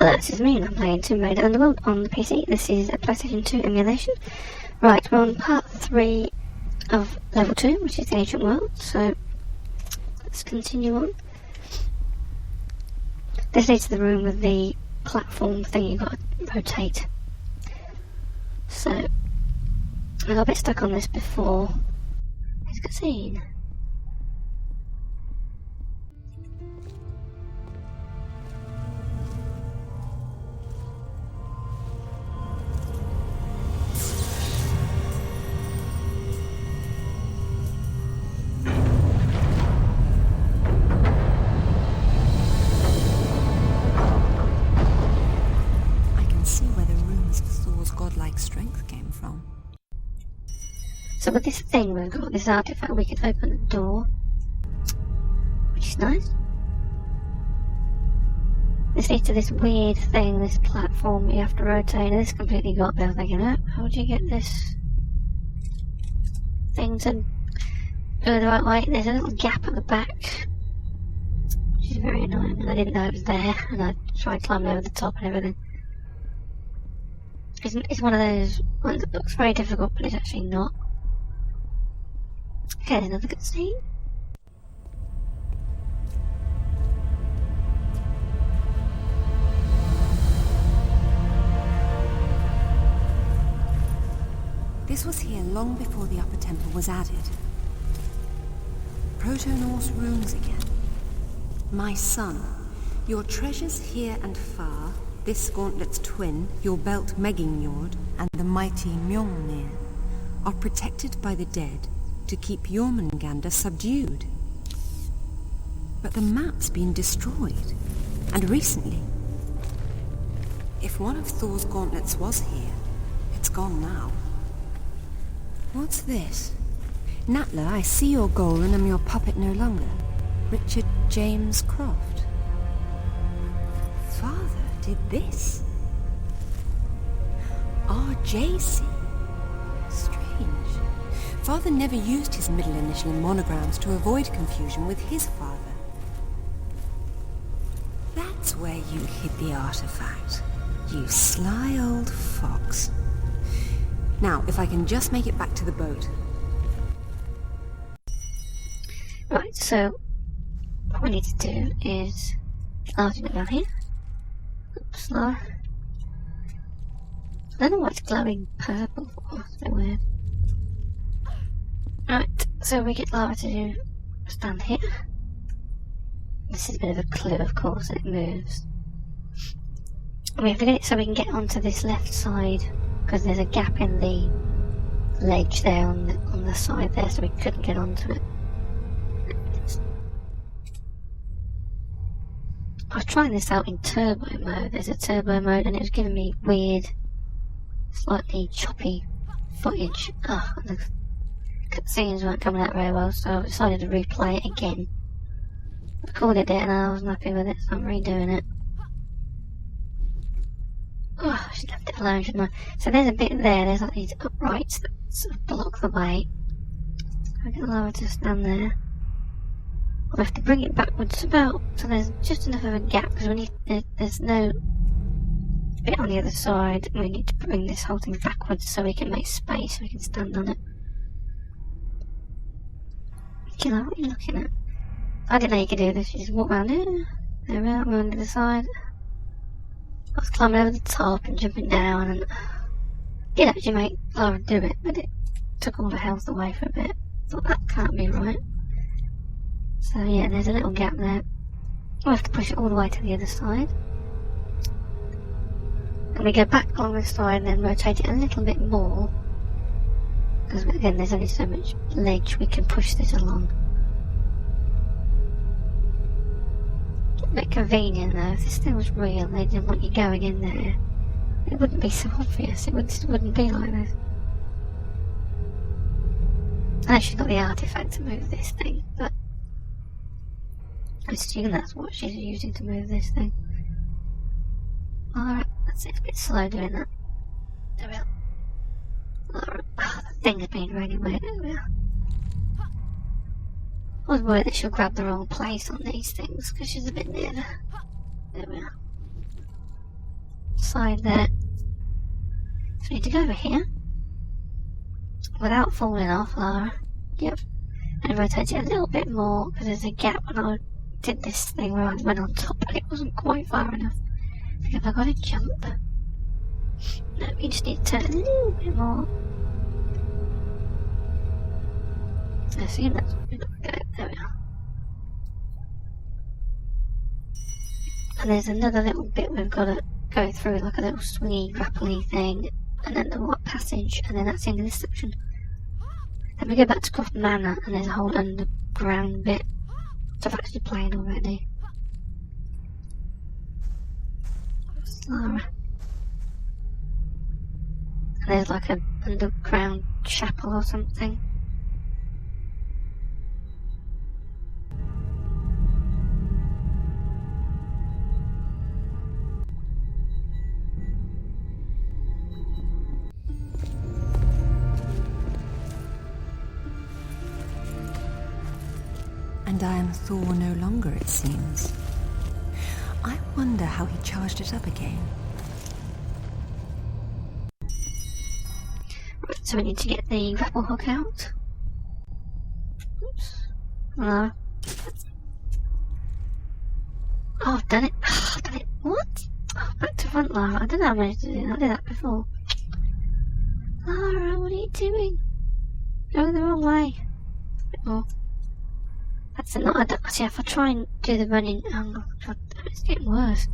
Hello, this is me and I'm playing Tomb Raider Underworld on the PC. This is a PlayStation 2 emulation. Right, we're on part 3 of level 2, which is the ancient world, so let's continue on. This leads to the room with the platform thing you've got to rotate. So, I got a bit stuck on this before. It's a cutscene. Strength came from. So with this thing we've got this artifact, we can open the door, which is nice. This leads to this weird thing, this platform you have to rotate, and this completely got there. I was thinking, oh, how do you get this thing to go the right way? There's a little gap at the back, which is very annoying, and I didn't know it was there, and I tried climbing over the top and everything. It's one of those ones that looks very difficult, but it's actually not. Okay, there's another good scene. This was here long before the upper temple was added. Proto-Norse runes again. My son, your treasures here and far, this gauntlet's twin, your belt Megingjord, and the mighty Mjolnir, are protected by the dead to keep Jormungandr subdued. But the map's been destroyed, and recently. If one of Thor's gauntlets was here, it's gone now. What's this? Natla, I see your goal and am your puppet no longer. Richard James Croft. Father did this? RJC? Strange. Father never used his middle initial in monograms to avoid confusion with his father. That's where you hid the artifact. You sly old fox. Now, if I can just make it back to the boat. Right, so what we need to do is start it down here. Oops, Lara. I don't know why it's glowing purple for. It's a bit weird. Right, so we get Lara to stand here. This is a bit of a clue, of course, and it moves. And we have to get it so we can get onto this left side, because there's a gap in the ledge there on the side there, so we couldn't get onto it. I was trying this out in turbo mode. There's a turbo mode and it was giving me weird, slightly choppy footage. And the cutscenes weren't coming out very well, so I decided to replay it again. Recorded it and I wasn't happy with it, so I'm redoing it. I should have left it alone, shouldn't I? So there's a bit there, there's like these uprights that sort of block the way. I'll get Lara to stand there. We'll have to bring it backwards about, so there's just enough of a gap, because there's no bit on the other side. We need to bring this whole thing backwards so we can make space, so we can stand on it. Killer, what are you looking at? I didn't know you could do this, you just walk around here. There we are, we're on the other side. I was climbing over the top and jumping down, and did actually make Lara do it, but it took all the health away for a bit. Thought that can't be right. So yeah, there's a little gap there. We'll have to push it all the way to the other side. And we go back along this side and then rotate it a little bit more. Because again, there's only so much ledge we can push this along. A bit convenient though, if this thing was real and they didn't want you going in there, it wouldn't be so obvious, it wouldn't be like this. I know she's got the artifact to move this thing, but I assume that's what she's using to move this thing. Alright, that's it. It's a bit slow doing that. There we are. Alright. The thing has been really weird. There we are. I was worried that she'll grab the wrong place on these things, because she's a bit near there. There we are. side there. So we need to go over here. Without falling off, Lara. Yep. And rotate it a little bit more, because there's a gap when I did this thing where I went on top and it wasn't quite far enough. I think I've got to jump. No, we just need to turn it a little bit more. I assume that's what we're going to go. There we are. And there's another little bit we've got to go through, like a little swingy, grapply thing, and then the white passage, and then that's the end of this section. Then we go back to Croft Manor, and there's a whole underground bit. So I've actually played already. Lara. And there's like an underground chapel or something. And I am Thor no longer, it seems. I wonder how he charged it up again. Right, so we need to get the grapple hook out. Oops. No. Oh, I've done it. Oh, I've done it. What? Oh, back to front, Lara. I don't know how I managed to do that. I did that before. Lara, what are you doing? Going the wrong way. A bit more. That's it. I don't, see, if I try and do the running, it's getting worse.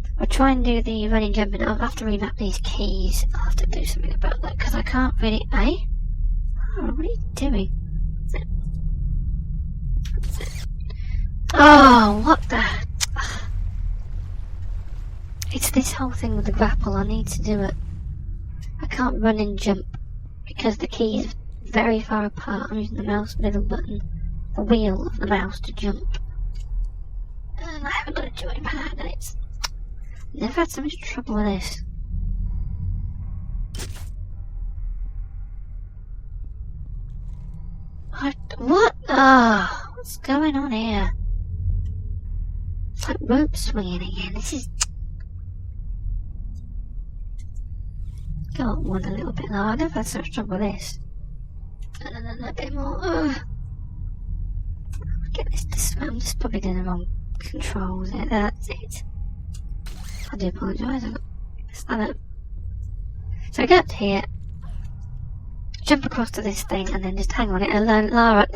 If I try and do the running jumping, I'll have to remap these keys. I'll have to do something about that because I can't really. Eh? Oh, what are you doing? Oh, what the? It's this whole thing with the grapple. I need to do it. I can't run and jump because the key is very far apart. I'm using the mouse middle button. The wheel of the mouse to jump, and I haven't got a joypad pad, and it's never had so much trouble with this. What? Oh, what's going on here? It's like rope swinging again. This is. Go on one a little bit lower. I never had so much trouble with this. And then a bit more. Get this to swim. I'm just probably doing the wrong controls there. That's it. I do apologise. I messed that up. So I get up to here, jump across to this thing, and then just hang on it and learn Lara.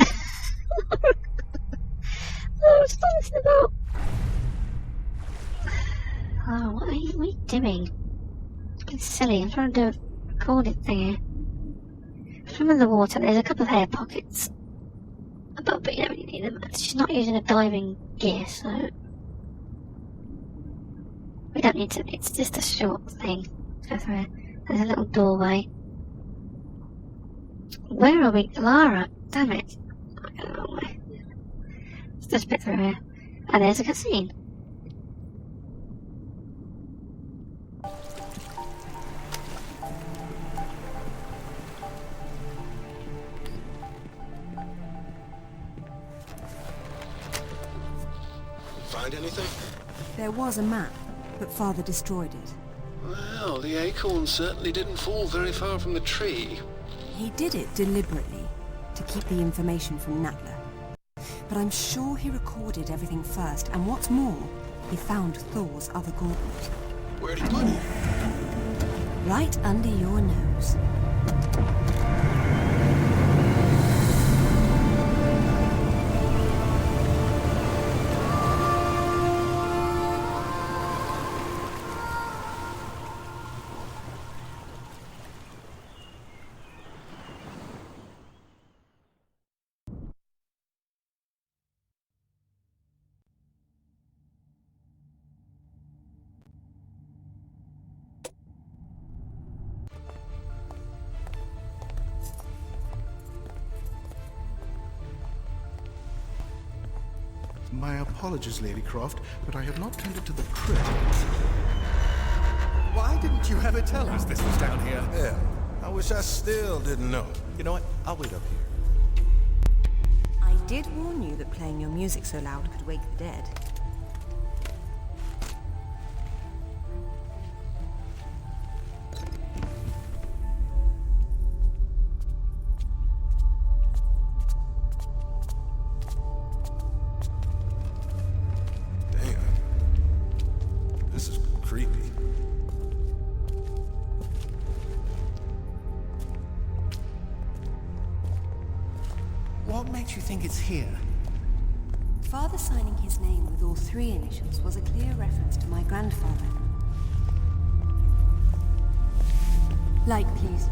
Lara, stop messing about. Oh, what are you doing? It's silly. I'm trying to do a recorded thing here. From in the water, there's a couple of air pockets. But you don't really need them. She's not using a diving gear, so we don't need to. It's just a short thing. Let's go through it. There's a little doorway. Where are we? Lara! Damn it. I got the wrong way. Let's just bit through here. And there's a cutscene. Find anything? There was a map, but Father destroyed it. Well, the acorn certainly didn't fall very far from the tree. He did it deliberately, to keep the information from Natla. But I'm sure he recorded everything first, and what's more, he found Thor's other gauntlet. Where'd he put it? Right under your nose. My apologies, Lady Croft, but I have not tended to the crypt. Why didn't you ever tell us this was down here? Yeah, I wish I still didn't know. You know what? I'll wait up here. I did warn you that playing your music so loud could wake the dead. makes you think it's here? Father signing his name with all 3 initials was a clear reference to my grandfather. Light, please.